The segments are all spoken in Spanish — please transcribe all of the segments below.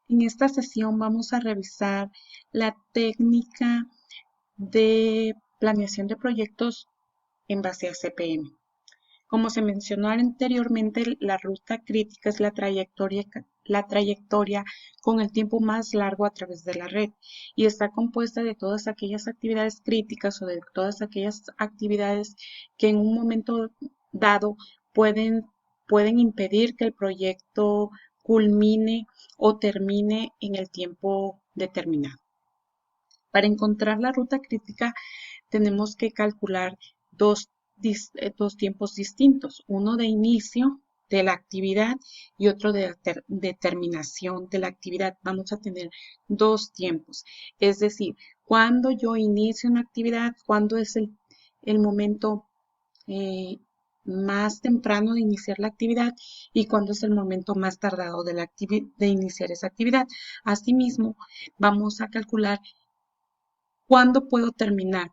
En esta sesión vamos a revisar la técnica de planeación de proyectos en base a CPM. Como se mencionó anteriormente, la ruta crítica es la trayectoria con el tiempo más largo a través de la red y está compuesta de todas aquellas actividades críticas o de todas aquellas actividades que en un momento dado pueden, pueden impedir que el proyecto culmine o termine en el tiempo determinado. Para encontrar la ruta crítica tenemos que calcular dos, dos tiempos distintos, uno de inicio de la actividad y otro de terminación de la actividad. Vamos a tener dos tiempos, es decir, cuando yo inicio una actividad, cuando es el momento eh, más temprano de iniciar la actividad y cuándo es el momento más tardado de iniciar esa actividad. Asimismo, vamos a calcular ¿cuándo puedo terminar?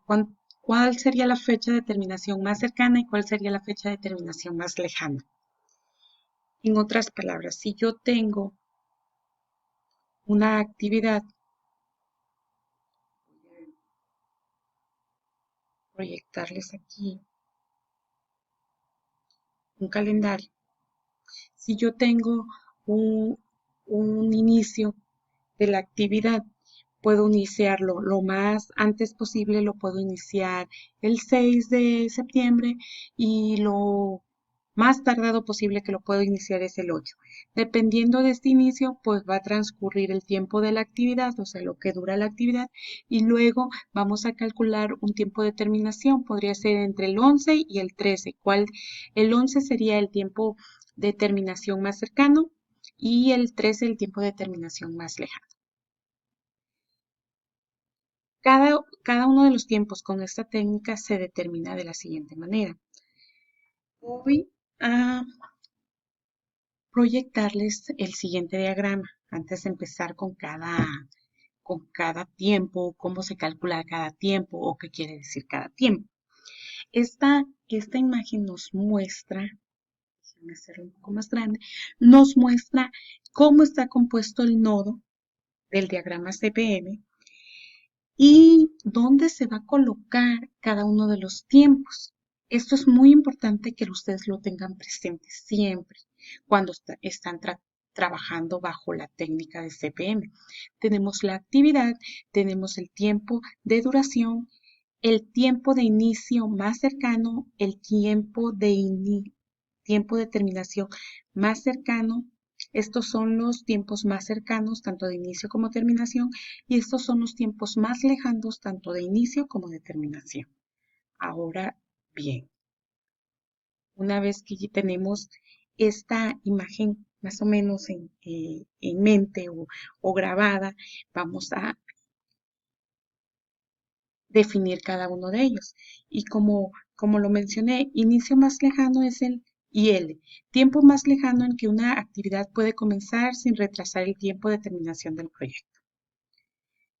¿Cuál sería la fecha de terminación más cercana y cuál sería la fecha de terminación más lejana? En otras palabras, si yo tengo una actividad, proyectarles aquí un calendario. Si yo tengo un, un inicio de la actividad, puedo iniciarlo lo más antes posible, lo puedo iniciar el 6 de septiembre y lo más tardado posible que lo puedo iniciar es el 8. Dependiendo de este inicio, pues va a transcurrir el tiempo de la actividad, o sea, lo que dura la actividad, y luego vamos a calcular un tiempo de terminación, podría ser entre el 11 y el 13, el 11 sería el tiempo de terminación más cercano y el 13 el tiempo de terminación más lejano. Cada uno de los tiempos con esta técnica se determina de la siguiente manera. Voy a proyectarles el siguiente diagrama antes de empezar con cada tiempo, cómo se calcula cada tiempo o qué quiere decir cada tiempo. Esta imagen nos muestra, déjenme hacerlo un poco más grande, nos muestra cómo está compuesto el nodo del diagrama CPM y dónde se va a colocar cada uno de los tiempos. Esto es muy importante que ustedes lo tengan presente siempre cuando están trabajando bajo la técnica de CPM. Tenemos la actividad, tenemos el tiempo de duración, el tiempo de inicio más cercano, el tiempo de terminación más cercano. Estos son los tiempos más cercanos, tanto de inicio como terminación, y estos son los tiempos más lejanos, tanto de inicio como de terminación. Ahora bien, una vez que ya tenemos esta imagen más o menos en mente o grabada, vamos a definir cada uno de ellos. Y como lo mencioné, inicio más lejano es el IL, tiempo más lejano en que una actividad puede comenzar sin retrasar el tiempo de terminación del proyecto.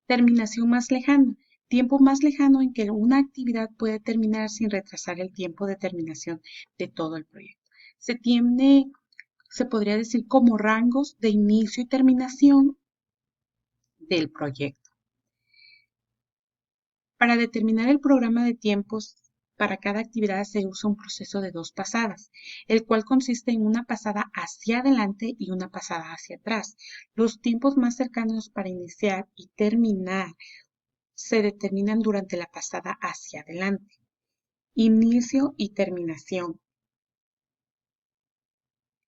Terminación más lejana, tiempo más lejano en que una actividad puede terminar sin retrasar el tiempo de terminación de todo el proyecto. Se podría decir como rangos de inicio y terminación del proyecto. Para determinar el programa de tiempos para cada actividad se usa un proceso de dos pasadas, el cual consiste en una pasada hacia adelante y una pasada hacia atrás. Los tiempos más cercanos para iniciar y terminar se determinan durante la pasada hacia adelante. Inicio y terminación.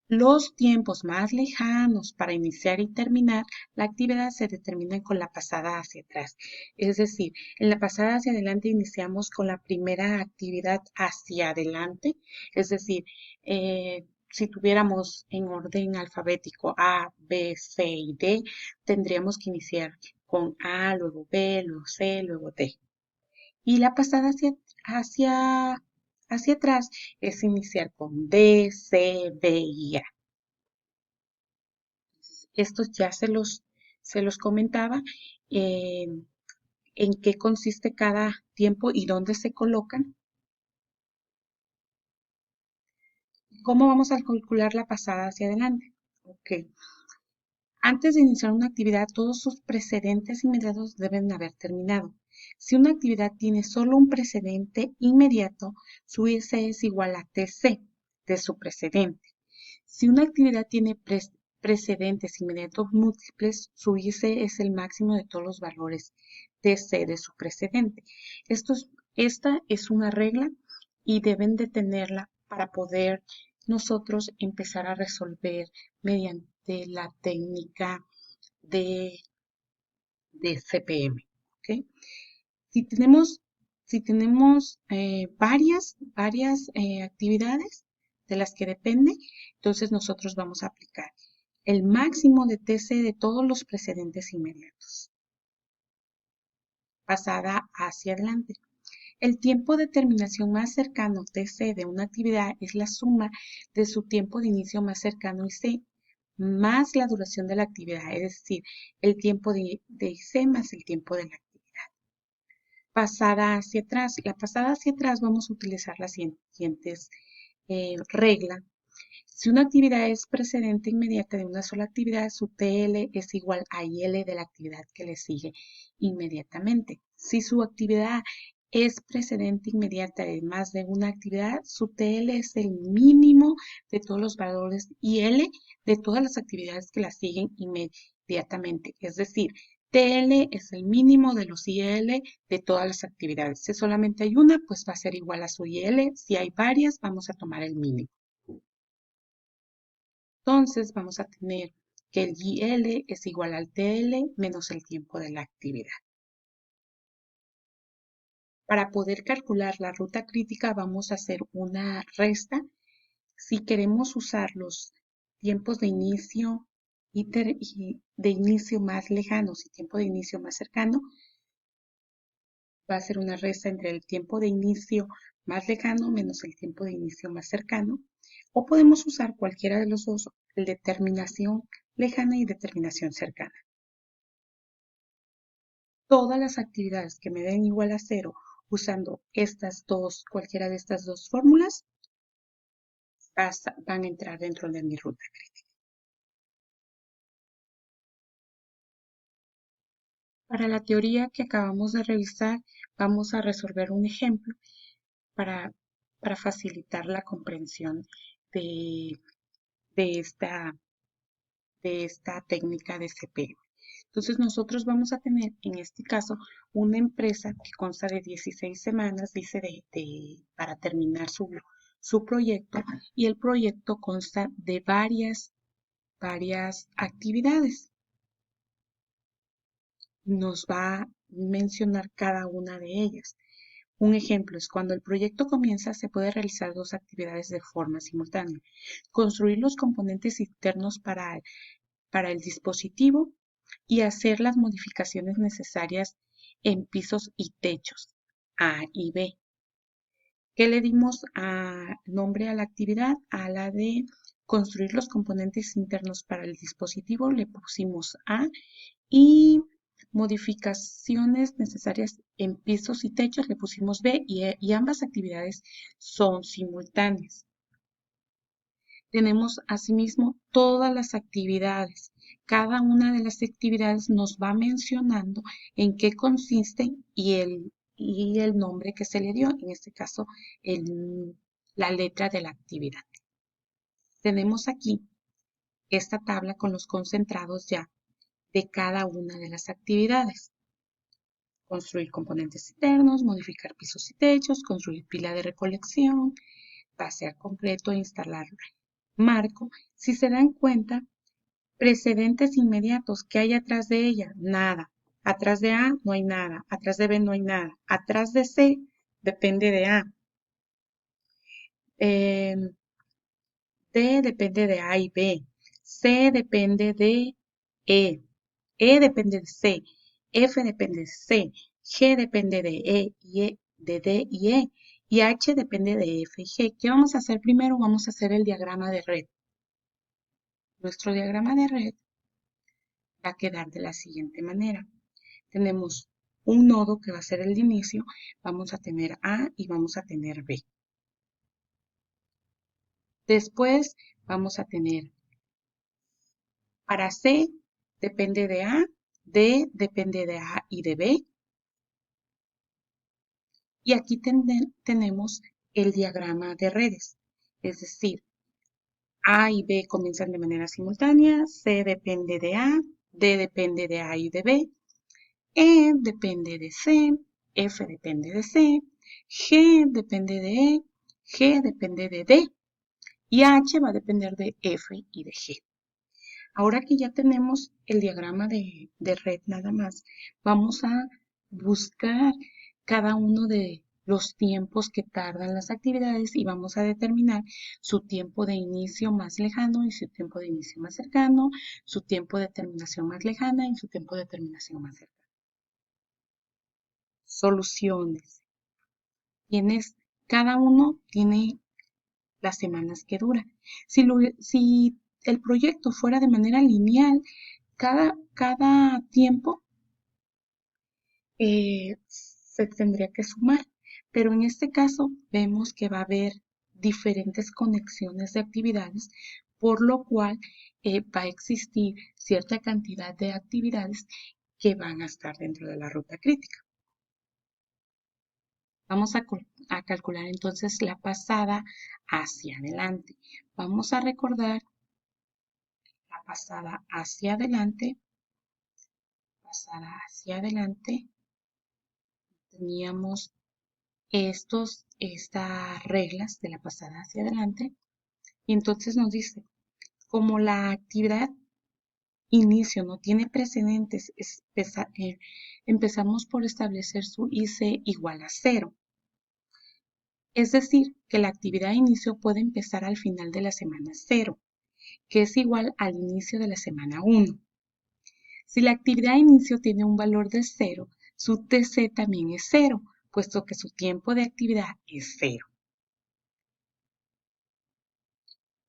Los tiempos más lejanos para iniciar y terminar la actividad se determinan con la pasada hacia atrás. Es decir, en la pasada hacia adelante iniciamos con la primera actividad hacia adelante. Es decir, si tuviéramos en orden alfabético A, B, C y D, tendríamos que iniciar con A, luego B, luego C, luego D. Y la pasada hacia atrás es iniciar con D, C, B y A. Estos ya se los comentaba eh, en qué consiste cada tiempo y dónde se colocan. ¿Cómo vamos a calcular la pasada hacia adelante? Ok. Antes de iniciar una actividad, todos sus precedentes inmediatos deben haber terminado. Si una actividad tiene solo un precedente inmediato, su IC es igual a TC de su precedente. Si una actividad tiene precedentes inmediatos múltiples, su IC es el máximo de todos los valores TC de su precedente. Esta es una regla y deben de tenerla para poder nosotros empezar a resolver mediante la técnica de, de CPM. ¿Okay? Si tenemos, si tenemos varias actividades de las que depende, entonces nosotros vamos a aplicar el máximo de TC de todos los precedentes inmediatos, pasada hacia adelante. El tiempo de terminación más cercano TC de una actividad es la suma de su tiempo de inicio más cercano IC más la duración de la actividad, es decir, el tiempo de IC más el tiempo de la actividad. Pasada hacia atrás. La pasada hacia atrás vamos a utilizar las siguientes reglas. Si una actividad es precedente inmediata de una sola actividad, su TL es igual a IL de la actividad que le sigue inmediatamente. Si su actividad es precedente inmediata de más de una actividad, su TL es el mínimo de todos los valores IL de todas las actividades que la siguen inmediatamente. Es decir, TL es el mínimo de los IL de todas las actividades. Si solamente hay una, pues va a ser igual a su IL. Si hay varias, vamos a tomar el mínimo. Entonces vamos a tener que el IL es igual al TL menos el tiempo de la actividad. Para poder calcular la ruta crítica vamos a hacer una resta. Si queremos usar los tiempos de inicio y de inicio más lejanos y tiempo de inicio más cercano, va a ser una resta entre el tiempo de inicio más lejano menos el tiempo de inicio más cercano. O podemos usar cualquiera de los dos, el de terminación lejana y determinación cercana. Todas las actividades que me den igual a 0 usando cualquiera de estas dos fórmulas, van a entrar dentro de mi ruta crítica. Para la teoría que acabamos de revisar, vamos a resolver un ejemplo para, para facilitar la comprensión de, de esta, de esta técnica de CPM. Entonces nosotros vamos a tener en este caso una empresa que consta de 16 semanas, dice, para terminar su proyecto, y el proyecto consta de varias actividades. Nos va a mencionar cada una de ellas. Un ejemplo es cuando el proyecto comienza, se puede realizar dos actividades de forma simultánea. Construir los componentes internos para el dispositivo y hacer las modificaciones necesarias en pisos y techos A y B. ¿Qué le dimos a nombre a la actividad? A la de construir los componentes internos para el dispositivo le pusimos A y modificaciones necesarias en pisos y techos le pusimos B y ambas actividades son simultáneas. Tenemos asimismo todas las actividades. Cada una de las actividades nos va mencionando en qué consiste y el nombre que se le dio, en este caso la letra de la actividad. Tenemos aquí esta tabla con los concentrados ya de cada una de las actividades. Construir componentes internos, modificar pisos y techos, construir pila de recolección, vaciar completo e instalar marco. Si se dan cuenta, precedentes inmediatos, ¿qué hay atrás de ella? Nada. Atrás de A no hay nada. Atrás de B no hay nada. Atrás de C depende de A. D depende de A y B. C depende de E. E depende de C. F depende de C. G depende de de D y E. Y H depende de F y G. ¿Qué vamos a hacer primero? Vamos a hacer el diagrama de red. Nuestro diagrama de red va a quedar de la siguiente manera. Tenemos un nodo que va a ser el de inicio, vamos a tener A y vamos a tener B. Después vamos a tener para C depende de A, D depende de A y de B. Y aquí tenemos el diagrama de redes, es decir, A y B comienzan de manera simultánea, C depende de A, D depende de A y de B, E depende de C, F depende de C, G depende de E, G depende de D y H va a depender de F y de G. Ahora que ya tenemos el diagrama de red nada más, vamos a buscar cada uno de los tiempos que tardan las actividades y vamos a determinar su tiempo de inicio más lejano y su tiempo de inicio más cercano, su tiempo de terminación más lejana y su tiempo de terminación más cercana. Soluciones. Cada uno tiene las semanas que dura. Si el proyecto fuera de manera lineal, cada tiempo se tendría que sumar, pero en este caso vemos que va a haber diferentes conexiones de actividades, por lo cual va a existir cierta cantidad de actividades que van a estar dentro de la ruta crítica. Vamos a calcular entonces la pasada hacia adelante. Vamos a recordar la pasada hacia adelante. Teníamos estas reglas de la pasada hacia adelante. Y entonces nos dice, como la actividad inicio no tiene precedentes, empezamos por establecer su IC igual a 0. Es decir, que la actividad inicio puede empezar al final de la semana 0, que es igual al inicio de la semana 1. Si la actividad inicio tiene un valor de 0, su TC también es 0, puesto que su tiempo de actividad es 0.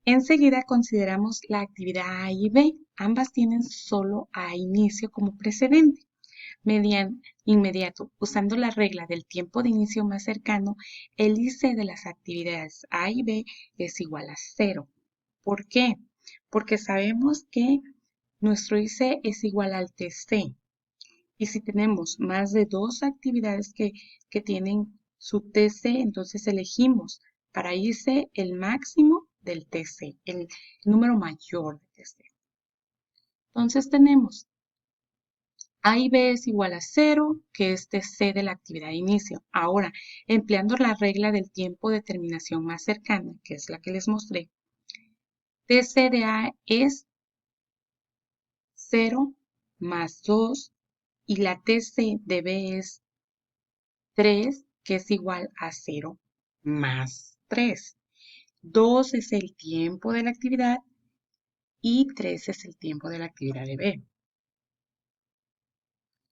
Enseguida consideramos la actividad A y B. Ambas tienen solo A inicio como precedente. Inmediato, usando la regla del tiempo de inicio más cercano, el IC de las actividades A y B es igual a 0. ¿Por qué? Porque sabemos que nuestro IC es igual al TC. Y si tenemos más de 2 actividades que tienen su TC, entonces elegimos para IC el máximo del TC, el número mayor de TC. Entonces tenemos A y B es igual a 0, que es TC de la actividad de inicio. Ahora, empleando la regla del tiempo de terminación más cercana, que es la que les mostré, TC de A es 0 más 2 y la TC de B es 3, que es igual a 0 más 3. 2 es el tiempo de la actividad y 3 es el tiempo de la actividad de B.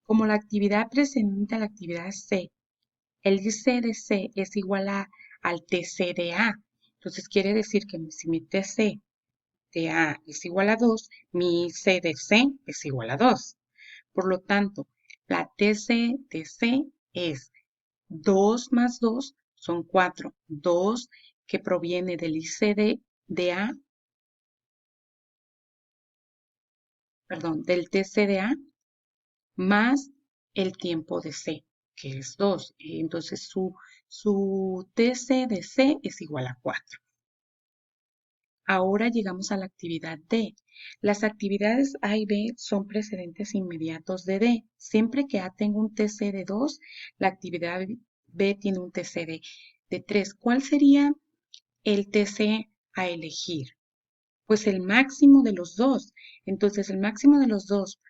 Como la actividad precedente a la actividad C, el IC de C es igual al TC de A. Entonces quiere decir que si mi TC de A es igual a 2, mi IC de C es igual a 2. Por lo tanto, la TC de C es 2 más 2 son 4. 2 que proviene del IC de A, perdón, del TC de A, más el tiempo de C, que es 2. Entonces su TC de C es igual a 4. Ahora llegamos a la actividad D. Las actividades A y B son precedentes inmediatos de D. Siempre que A tenga un TC de 2, la actividad B tiene un TC de 3. ¿Cuál sería el TC a elegir? Pues el máximo de los dos. Entonces el máximo de los dos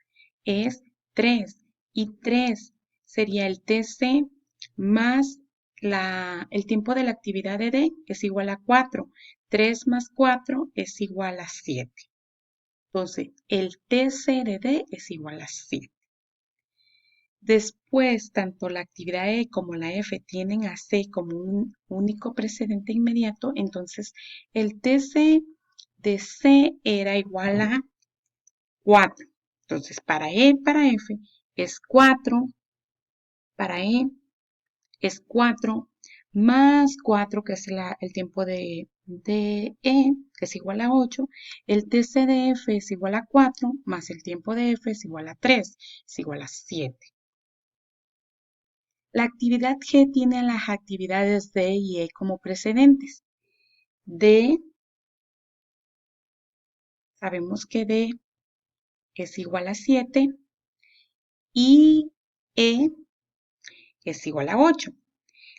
es 3 y 3 sería el TC más el tiempo de la actividad de D es igual a 4. 3 más 4 es igual a 7. Entonces, el TC de D es igual a 7. Después, tanto la actividad E como la F tienen a C como un único precedente inmediato, entonces el TC de C era igual a 4. Entonces, para E, para F es 4, para E es 4, más 4, que es el tiempo de de E es igual a 8, el TC de F es igual a 4, más el tiempo de F es igual a 3, es igual a 7. La actividad G tiene a las actividades D y E como precedentes. D, sabemos que D es igual a 7 y E es igual a 8.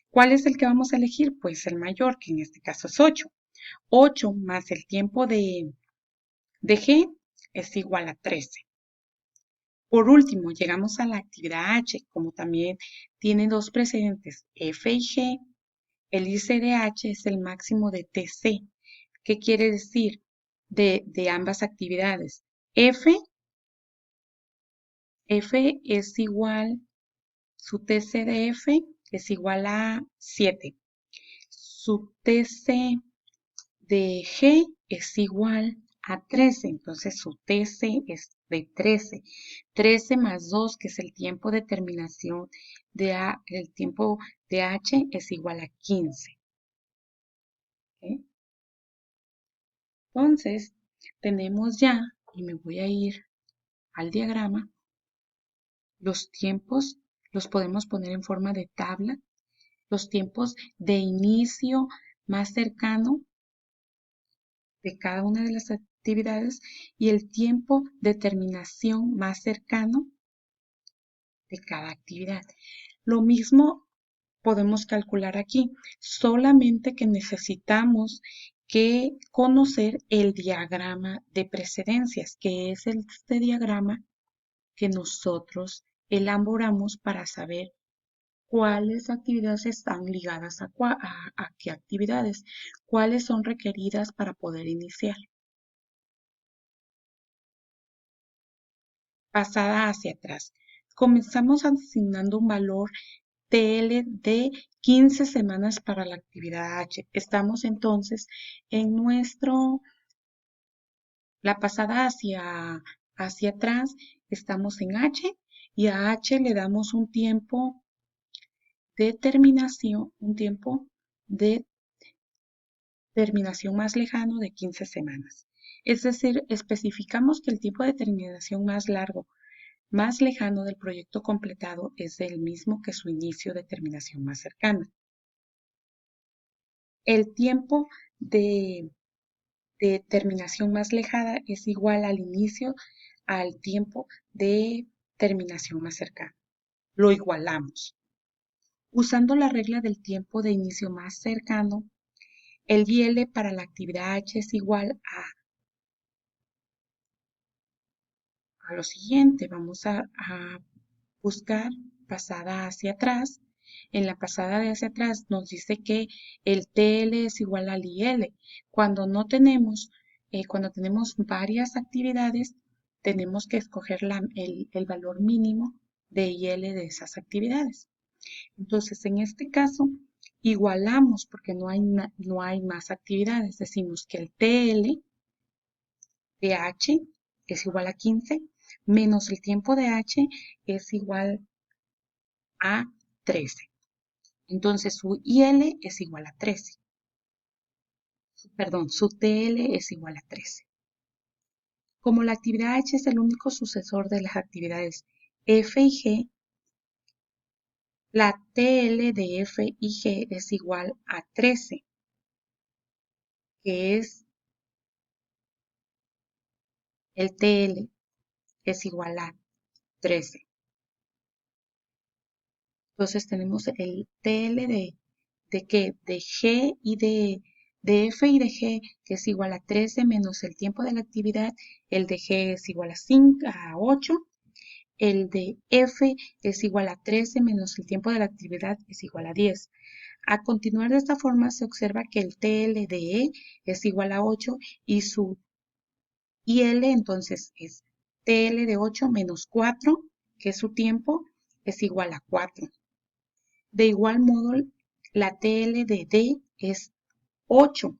¿Cuál es el que vamos a elegir? Pues el mayor, que en este caso es 8. 8 más el tiempo de G es igual a 13. Por último, llegamos a la actividad H, como también tiene dos precedentes, F y G. El IC de H es el máximo de TC. ¿Qué quiere decir? De ambas actividades. F es igual, su TC de F es igual a 7. Su TC de G es igual a 13, entonces su TC es de 13. 13 más 2, que es el tiempo de terminación el tiempo de H, es igual a 15. ¿Okay? Entonces, tenemos ya, y me voy a ir al diagrama, los tiempos los podemos poner en forma de tabla, los tiempos de inicio más cercano de cada una de las actividades y el tiempo de terminación más cercano de cada actividad. Lo mismo podemos calcular aquí, solamente que necesitamos que conocer el diagrama de precedencias, que es este diagrama que nosotros elaboramos para saber cuáles actividades están ligadas a qué actividades, cuáles son requeridas para poder iniciar. Pasada hacia atrás. Comenzamos asignando un valor TL de 15 semanas para la actividad H. Estamos entonces en la pasada hacia atrás, estamos en H y a H le damos un tiempo de terminación, un tiempo de terminación más lejano de 15 semanas. Es decir, especificamos que el tiempo de terminación más largo, más lejano del proyecto completado es el mismo que su inicio de terminación más cercana. El tiempo de terminación más lejana es igual al inicio al tiempo de terminación más cercana. Lo igualamos. Usando la regla del tiempo de inicio más cercano, el YL para la actividad H es igual a lo siguiente. Vamos a buscar pasada hacia atrás. En la pasada de hacia atrás nos dice que el TL es igual al IL. Cuando no tenemos, cuando tenemos varias actividades, tenemos que escoger el valor mínimo de IL de esas actividades. Entonces, en este caso, igualamos porque no hay más actividades. Decimos que el TL de H es igual a 15 menos el tiempo de H es igual a 13. Entonces su IL es igual a 13. Perdón, su TL es igual a 13. Como la actividad H es el único sucesor de las actividades F y G, la TL de F y G es igual a 13, que es el TL es igual a 13. Entonces tenemos el TL ¿qué? De G y de F y de G, que es igual a 13 menos el tiempo de la actividad, el de G es igual a 5, a 8, el de F es igual a 13 menos el tiempo de la actividad es igual a 10. A continuar de esta forma se observa que el TL de E es igual a 8 y su IL entonces es TL de 8 menos 4, que es su tiempo, es igual a 4. De igual modo, la TL de D es 8.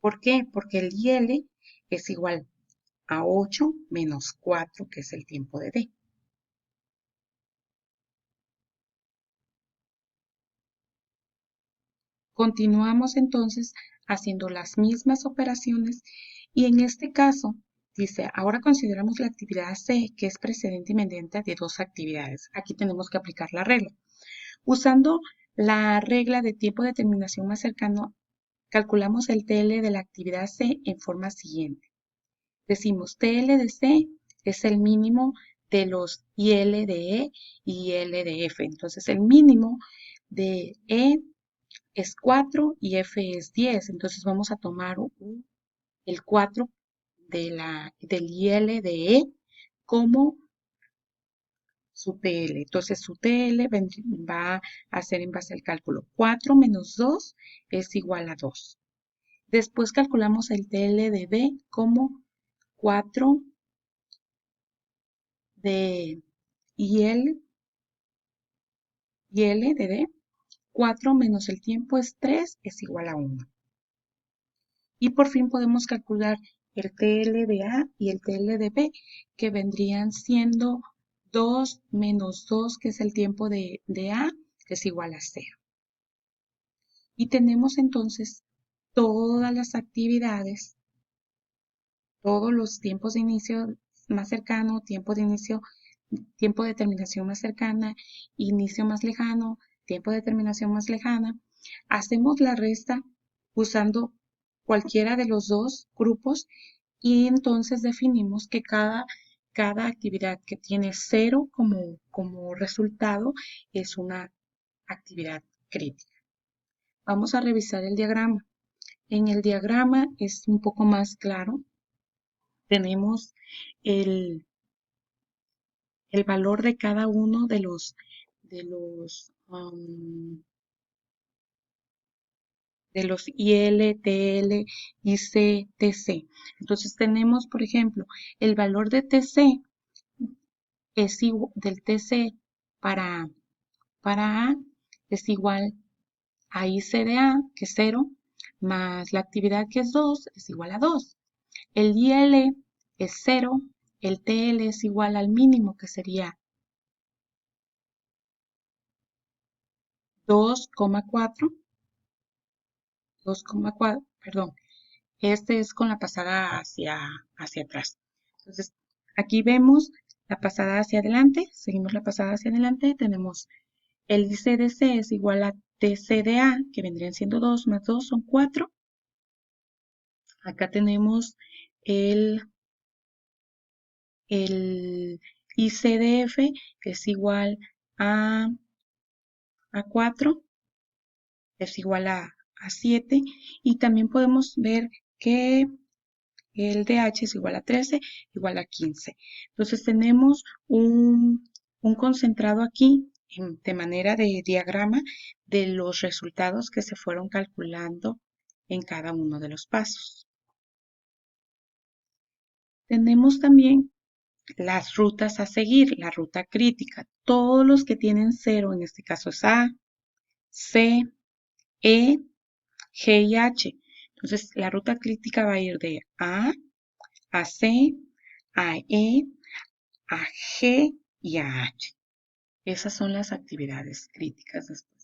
¿Por qué? Porque el IL es igual a 8 menos 4, que es el tiempo de D. Continuamos entonces haciendo las mismas operaciones y en este caso dice, ahora consideramos la actividad C, que es precedente inmediata de dos actividades. Aquí tenemos que aplicar la regla. Usando la regla de tiempo de terminación más cercano, calculamos el TL de la actividad C en forma siguiente. Decimos TL de C es el mínimo de los IL de E y IL de F. Entonces el mínimo de E es 4 y F es 10. Entonces vamos a tomar el 4 del IL de E como su TL. Entonces su TL va a ser en base al cálculo 4 menos 2 es igual a 2. Después calculamos el TL de B como 4 de IL de D. 4 menos el tiempo es 3 es igual a 1. Y por fin podemos calcular el TL de A y el TL de B, que vendrían siendo 2 menos 2, que es el tiempo de A, que es igual a 0. Y tenemos entonces todas las actividades, todos los tiempos de inicio más cercano, tiempo de inicio, tiempo de terminación más cercana, inicio más lejano, tiempo de terminación más lejana. Hacemos la resta usando cualquiera de los dos grupos y entonces definimos que cada actividad que tiene 0 como resultado es una actividad crítica. Vamos a revisar el diagrama. En el diagrama es un poco más claro. Tenemos el valor de cada uno de los IL, TL, IC, TC. Entonces tenemos, por ejemplo, el valor de TC es igual, del TC para A es igual a IC de A, que es 0, más la actividad que es 2, es igual a 2. El IL es 0, el TL es igual al mínimo, que sería 2,4, perdón, este es con la pasada hacia atrás. Entonces, aquí vemos la pasada hacia adelante, seguimos la pasada hacia adelante, tenemos el ICDC es igual a TCDA, que vendrían siendo 2 más 2 son 4. Acá tenemos el ICDF, que es igual a 4, es igual a 7. Y también podemos ver que el DH es igual a 13, igual a 15. Entonces tenemos un concentrado aquí de manera de diagrama de los resultados que se fueron calculando en cada uno de los pasos. Tenemos también las rutas a seguir, la ruta crítica. Todos los que tienen 0, en este caso es A, C, E, G y H. Entonces la ruta crítica va a ir de A C, a E, a G y a H. Esas son las actividades críticas después.